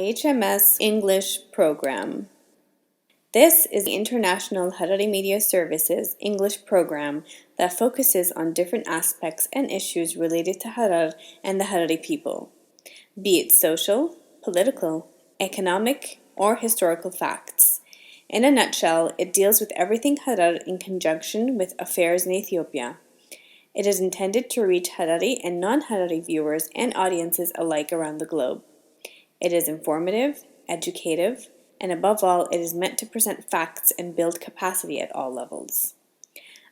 IHMS English program. This is the International Harari Media Services English program that focuses on different aspects and issues related to Harar and the Harari people, be it social, political, economic, or historical facts. In a nutshell, it deals with everything Harar in conjunction with affairs in Ethiopia. It is intended to reach Harari and non-Harari viewers and audiences alike around the globe. It is informative, educative, and above all, it is meant to present facts and build capacity at all levels.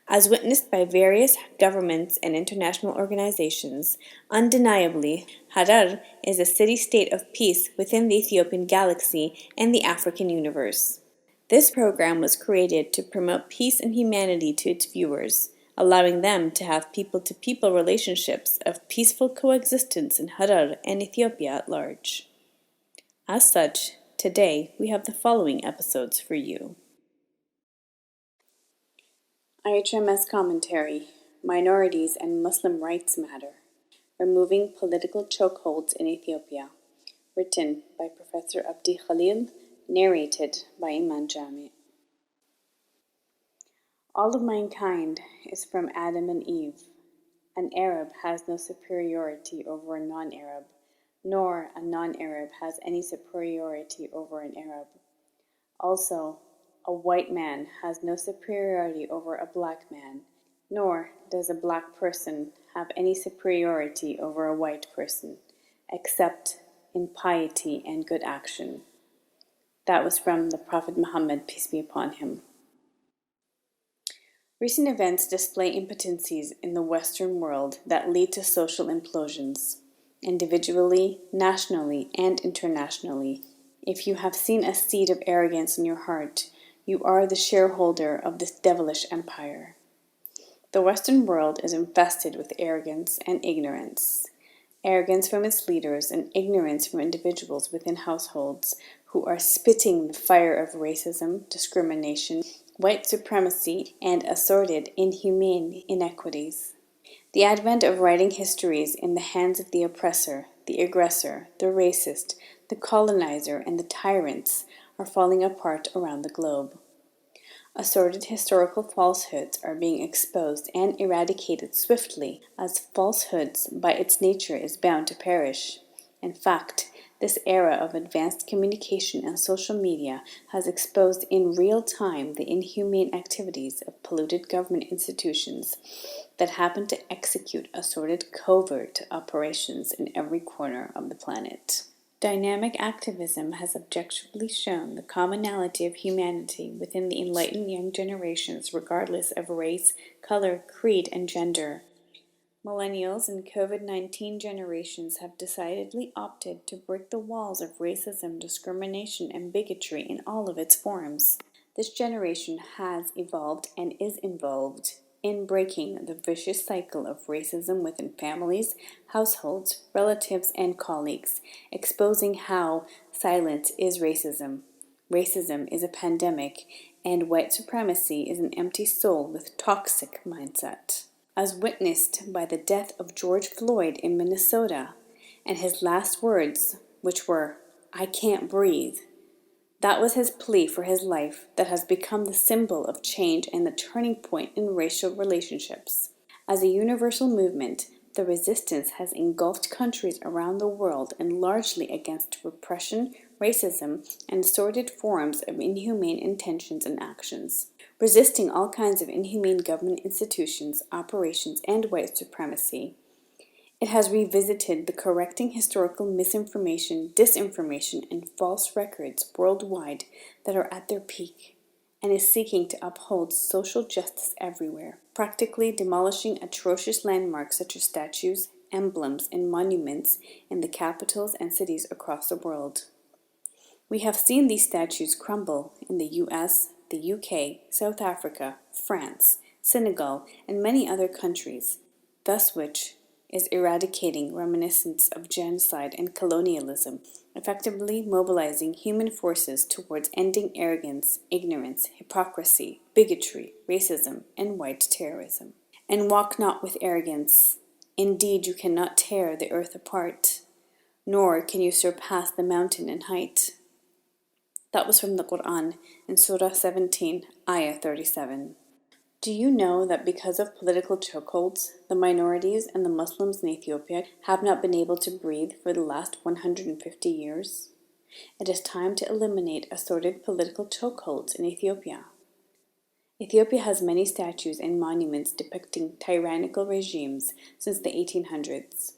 As witnessed by various governments and international organizations, undeniably, Harar is a city-state of peace within the Ethiopian galaxy and the African universe. This program was created to promote peace and humanity to its viewers, allowing them to have people-to-people relationships of peaceful coexistence in Harar and Ethiopia at large. As such, today we have the following episodes for you. IHMS Commentary, Minorities and Muslim Rights Matter, Removing Political Chokeholds in Ethiopia, written by Professor Abdi Khalil, narrated by Iman Jami. All of mankind is from Adam and Eve. An Arab has no superiority over a non-Arab, nor a non-Arab has any superiority over an Arab. Also, a white man has no superiority over a black man, nor does a black person have any superiority over a white person, except in piety and good action. That was from the Prophet Muhammad, peace be upon him. Recent events display impotencies in the Western world that lead to social implosions, individually, nationally, and internationally. If you have seen a seed of arrogance in your heart, you are the shareholder of this devilish empire. The Western world is infested with arrogance and ignorance. Arrogance from its leaders and ignorance from individuals within households who are spitting the fire of racism, discrimination, white supremacy, and assorted inhumane inequities. The advent of writing histories in the hands of the oppressor, the aggressor, the racist, the colonizer, and the tyrants are falling apart around the globe. Assorted historical falsehoods are being exposed and eradicated swiftly, as falsehoods by its nature is bound to perish. In fact, this era of advanced communication and social media has exposed in real time the inhumane activities of polluted government institutions that happen to execute assorted covert operations in every corner of the planet. Dynamic activism has objectively shown the commonality of humanity within the enlightened young generations regardless of race, color, creed, and gender. Millennials and COVID-19 generations have decidedly opted to break the walls of racism, discrimination, and bigotry in all of its forms. This generation has evolved and is involved in breaking the vicious cycle of racism within families, households, relatives, and colleagues, exposing how silence is racism. Racism is a pandemic, and white supremacy is an empty soul with toxic mindset. As witnessed by the death of George Floyd in Minnesota, and his last words, which were, "I can't breathe." That was his plea for his life that has become the symbol of change and the turning point in racial relationships. As a universal movement, the resistance has engulfed countries around the world and largely against repression, racism, and assorted forms of inhumane intentions and actions. Resisting all kinds of inhumane government institutions, operations, and white supremacy, it has revisited the correcting historical misinformation, disinformation, and false records worldwide that are at their peak, and is seeking to uphold social justice everywhere, practically demolishing atrocious landmarks such as statues, emblems, and monuments in the capitals and cities across the world. We have seen these statues crumble in the US, the UK, South Africa, France, Senegal, and many other countries, thus which is eradicating reminiscence of genocide and colonialism, effectively mobilizing human forces towards ending arrogance, ignorance, hypocrisy, bigotry, racism, and white terrorism. And walk not with arrogance. Indeed, you cannot tear the earth apart. nor can you surpass the mountain in height. That was from the Quran in Surah 17, Ayah 37. Do you know that because of political chokeholds, the minorities and the Muslims in Ethiopia have not been able to breathe for the last 150 years? It is time to eliminate assorted political chokeholds in Ethiopia. Ethiopia has many statues and monuments depicting tyrannical regimes since the 1800s.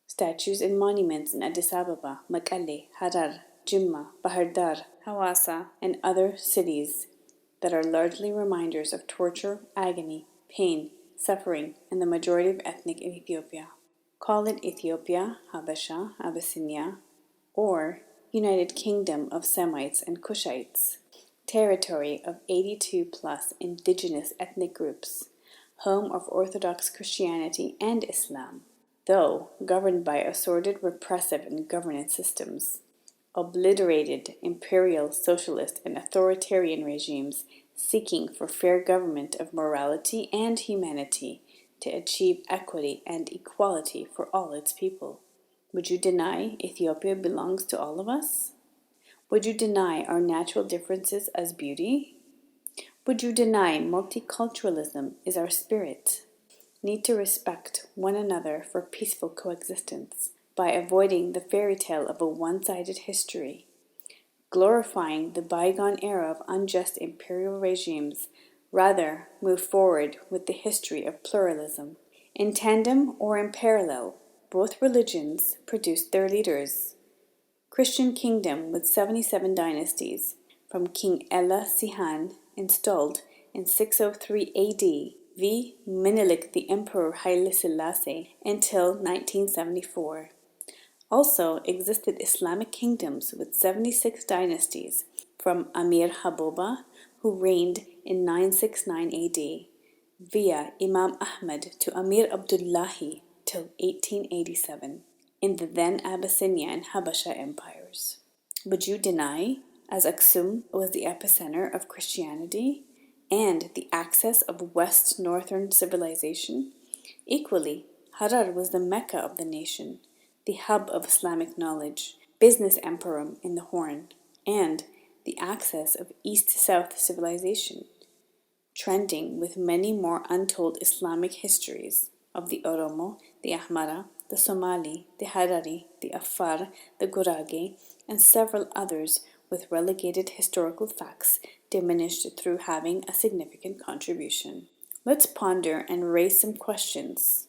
Statues and monuments in Addis Ababa, Mekelle, Harar, Jimma, Bahar Dar, Hawassa, and other cities that are largely reminders of torture, agony, pain, suffering, and the majority of ethnic in Ethiopia. Call it Ethiopia, Habasha, Abyssinia, or United Kingdom of Semites and Cushites, territory of 82 plus indigenous ethnic groups, home of Orthodox Christianity and Islam, though governed by assorted repressive and governance systems, obliterated imperial, socialist, and authoritarian regimes seeking for fair government of morality and humanity to achieve equity and equality for all its people. Would you deny Ethiopia belongs to all of us? Would you deny our natural differences as beauty? Would you deny multiculturalism is our spirit? Need to respect one another for peaceful coexistence by avoiding the fairy tale of a one-sided history, glorifying the bygone era of unjust imperial regimes, rather move forward with the history of pluralism. In tandem or in parallel, both religions produced their leaders. Christian kingdom with 77 dynasties, from King Ella Sihan, installed in 603 AD, v. Menelik the Emperor Haile Selassie, until 1974. Also existed Islamic kingdoms with 76 dynasties, from Amir Haboba, who reigned in 969 AD, via Imam Ahmed to Amir Abdullahi till 1887, in the then Abyssinia and Habasha empires. Would you deny, as Aksum was the epicenter of Christianity and the axis of West Northern civilization, equally, Harar was the Mecca of the nation, the hub of Islamic knowledge, business emporum in the Horn, and the axis of East-South civilization, trending with many more untold Islamic histories of the Oromo, the Ahmara, the Somali, the Harari, the Afar, the Gurage, and several others with relegated historical facts diminished through having a significant contribution. Let's ponder and raise some questions.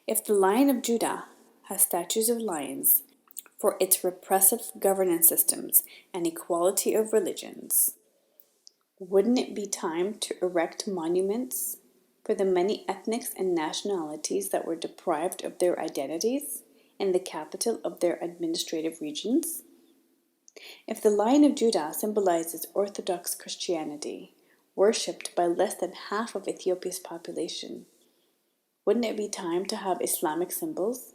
If the Lion of Judah has statues of lions for its repressive governance systems and equality of religions, wouldn't it be time to erect monuments for the many ethnics and nationalities that were deprived of their identities in the capital of their administrative regions? If the Lion of Judah symbolizes Orthodox Christianity, worshipped by less than half of Ethiopia's population, wouldn't it be time to have Islamic symbols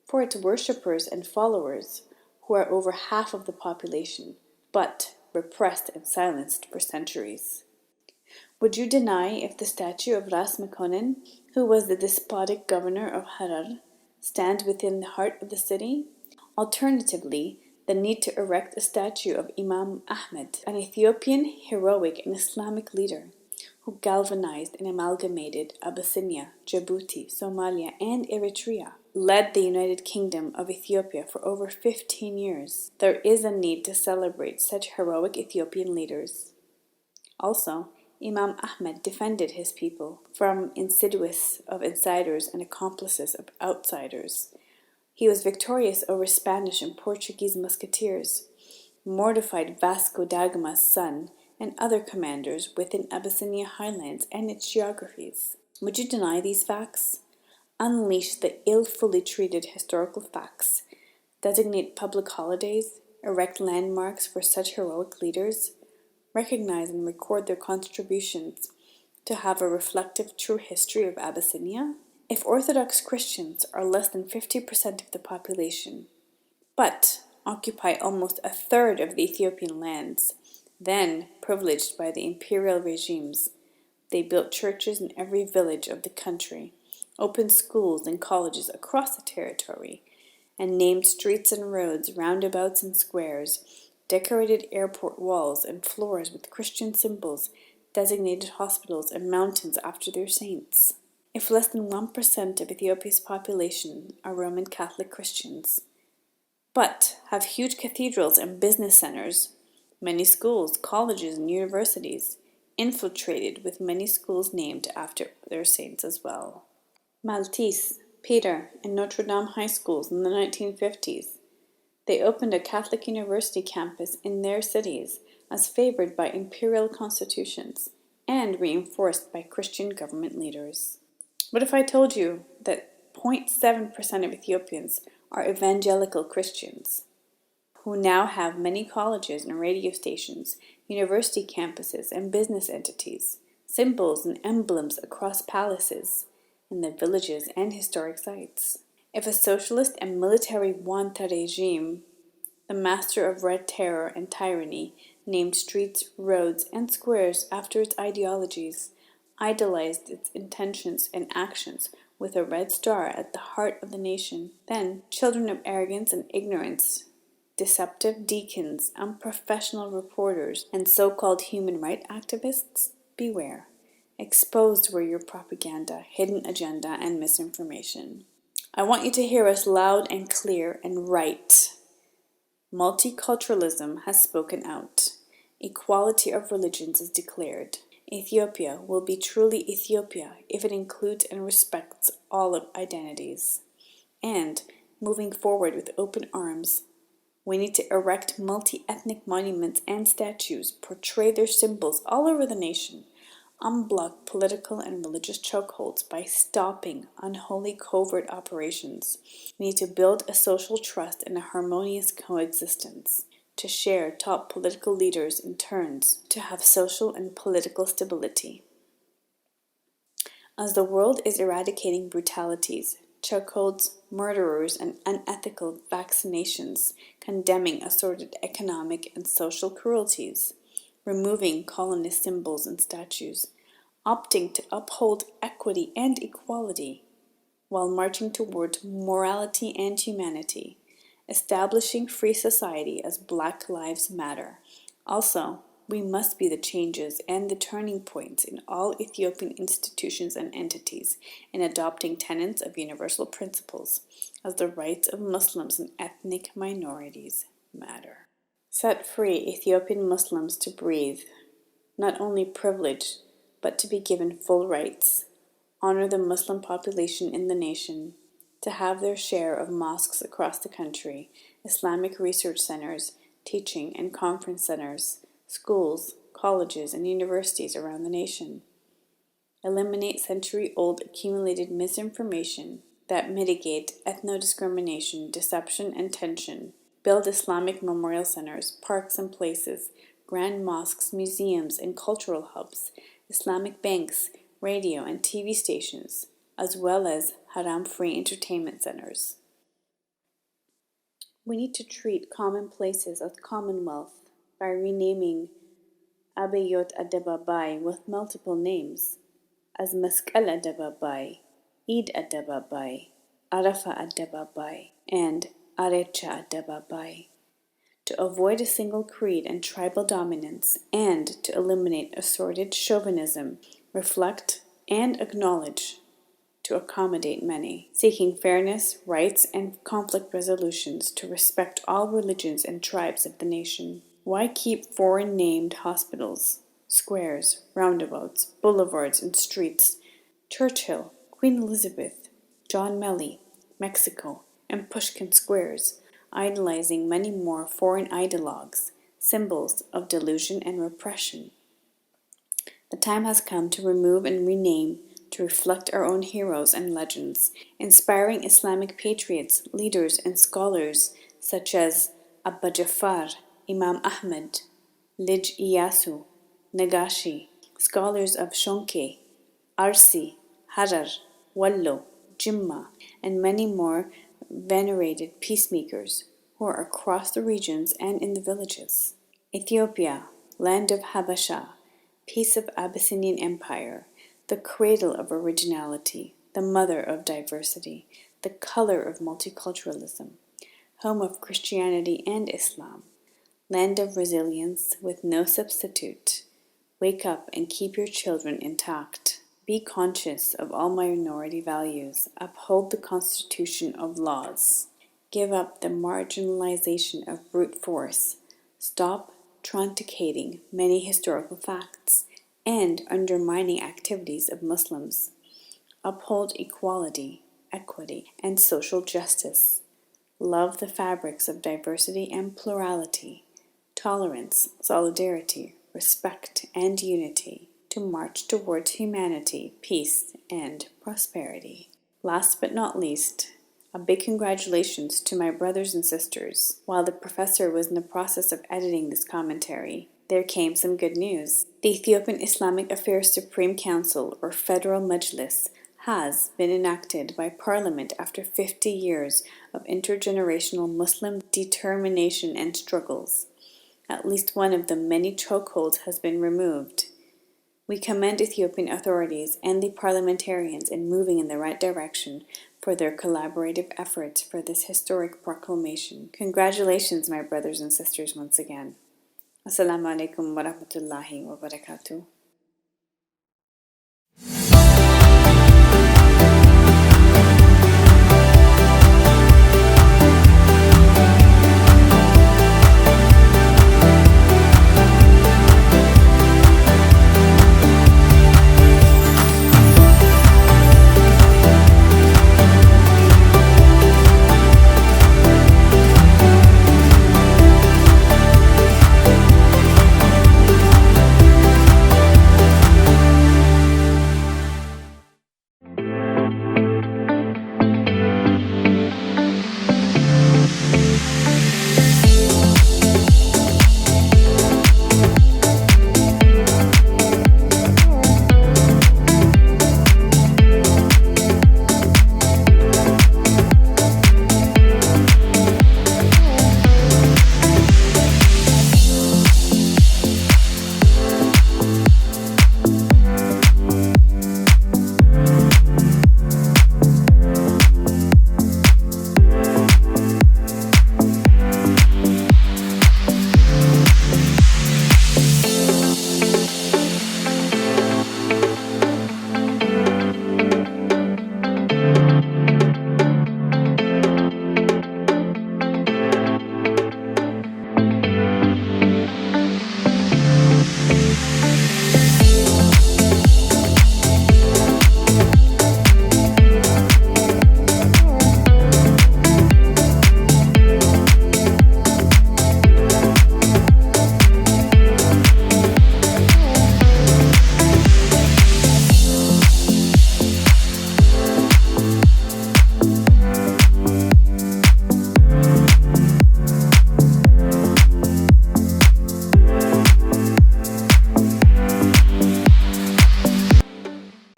for its worshippers and followers, who are over half of the population, but repressed and silenced for centuries? Would you deny if the statue of Ras Mekonnen, who was the despotic governor of Harar, stands within the heart of the city? Alternatively, the need to erect a statue of Imam Ahmed, an Ethiopian heroic and Islamic leader who galvanized and amalgamated Abyssinia, Djibouti, Somalia, and Eritrea, led the United Kingdom of Ethiopia for over 15 years. There is a need to celebrate such heroic Ethiopian leaders. Also, Imam Ahmed defended his people from insidious of insiders and accomplices of outsiders. He was victorious over Spanish and Portuguese musketeers, mortified Vasco da Gama's son, and other commanders within Abyssinia highlands and its geographies. Would you deny these facts? Unleash the ill-fully treated historical facts, designate public holidays, erect landmarks for such heroic leaders, recognize and record their contributions to have a reflective true history of Abyssinia? If Orthodox Christians are less than 50% of the population, but occupy almost a third of the Ethiopian lands, then privileged by the imperial regimes, they built churches in every village of the country, opened schools and colleges across the territory, and named streets and roads, roundabouts and squares, decorated airport walls and floors with Christian symbols, designated hospitals and mountains after their saints. If less than 1% of Ethiopia's population are Roman Catholic Christians, but have huge cathedrals and business centers, many schools, colleges, and universities, infiltrated with many schools named after their saints as well. Maltese, Peter, and Notre Dame high schools in the 1950s. They opened a Catholic university campus in their cities as favored by imperial constitutions and reinforced by Christian government leaders. What if I told you that 0.7% of Ethiopians are evangelical Christians, who now have many colleges and radio stations, university campuses and business entities, symbols and emblems across palaces, in the villages and historic sites? If a socialist and military Wanta regime, the master of red terror and tyranny, named streets, roads, and squares after its ideologies, idolized its intentions and actions with a red star at the heart of the nation, then children of arrogance and ignorance, deceptive deacons, unprofessional reporters, and so-called human rights activists, beware. Exposed were your propaganda, hidden agenda, and misinformation. I want you to hear us loud and clear and right. Multiculturalism has spoken out. Equality of religions is declared. Ethiopia will be truly Ethiopia if it includes and respects all of identities. And, moving forward with open arms, we need to erect multi-ethnic monuments and statues, portray their symbols all over the nation, unblock political and religious chokeholds by stopping unholy covert operations. We need to build a social trust and a harmonious coexistence, to share top political leaders in turns, to have social and political stability. As the world is eradicating brutalities, chokeholds, murderers, and unethical vaccinations, condemning assorted economic and social cruelties, removing colonist symbols and statues, opting to uphold equity and equality, while marching toward morality and humanity, establishing free society as Black Lives Matter. Also, we must be the changes and the turning points in all Ethiopian institutions and entities in adopting tenets of universal principles, as the rights of Muslims and ethnic minorities matter. Set free Ethiopian Muslims to breathe, not only privilege, but to be given full rights. Honor the Muslim population in the nation, to have their share of mosques across the country, Islamic research centers, teaching and conference centers, schools, colleges, and universities around the nation. Eliminate century-old accumulated misinformation that mitigate ethno-discrimination, deception, and tension. Build Islamic memorial centers, parks and places, grand mosques, museums, and cultural hubs, Islamic banks, radio and TV stations, as well as haram-free entertainment centers. We need to treat common places as commonwealth by renaming Abiyot Adebabai with multiple names as Meskel Adebabai, Eid Adebabai, Arafah Adebabai, and Arecha Adebabai, to avoid a single creed and tribal dominance, and to eliminate assorted chauvinism, reflect and acknowledge, to accommodate many, seeking fairness, rights, and conflict resolutions, to respect all religions and tribes of the nation. Why keep foreign-named hospitals, squares, roundabouts, boulevards, and streets, Churchill, Queen Elizabeth, John Melly, Mexico, and Pushkin squares, idolizing many more foreign ideologues, symbols of delusion and repression? The time has come to remove and rename, to reflect our own heroes and legends, inspiring Islamic patriots, leaders, and scholars such as Abba Jafar, Imam Ahmed, Lij Iyasu, Nagashi, scholars of Shonke, Arsi, Harar, Wallo, Jimma, and many more venerated peacemakers who are across the regions and in the villages. Ethiopia, land of Habasha, piece of Abyssinian Empire, the cradle of originality, the mother of diversity, the color of multiculturalism, home of Christianity and Islam, land of resilience with no substitute. Wake up and keep your children intact. Be conscious of all minority values. Uphold the constitution of laws. Give up the marginalization of brute force. Stop truncating many historical facts and undermining activities of Muslims. Uphold equality, equity, and social justice. Love the fabrics of diversity and plurality, tolerance, solidarity, respect, and unity to march towards humanity, peace, and prosperity. Last but not least, a big congratulations to my brothers and sisters. While the professor was in the process of editing this commentary, there came some good news. The Ethiopian Islamic Affairs Supreme Council, or Federal Majlis, has been enacted by Parliament after 50 years of intergenerational Muslim determination and struggles. At least one of the many chokeholds has been removed. We commend Ethiopian authorities and the parliamentarians in moving in the right direction for their collaborative efforts for this historic proclamation. Congratulations, my brothers and sisters, once again. Assalamu alaikum wa rahmatullahi wa barakatuh.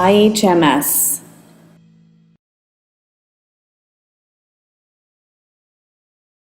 IHMS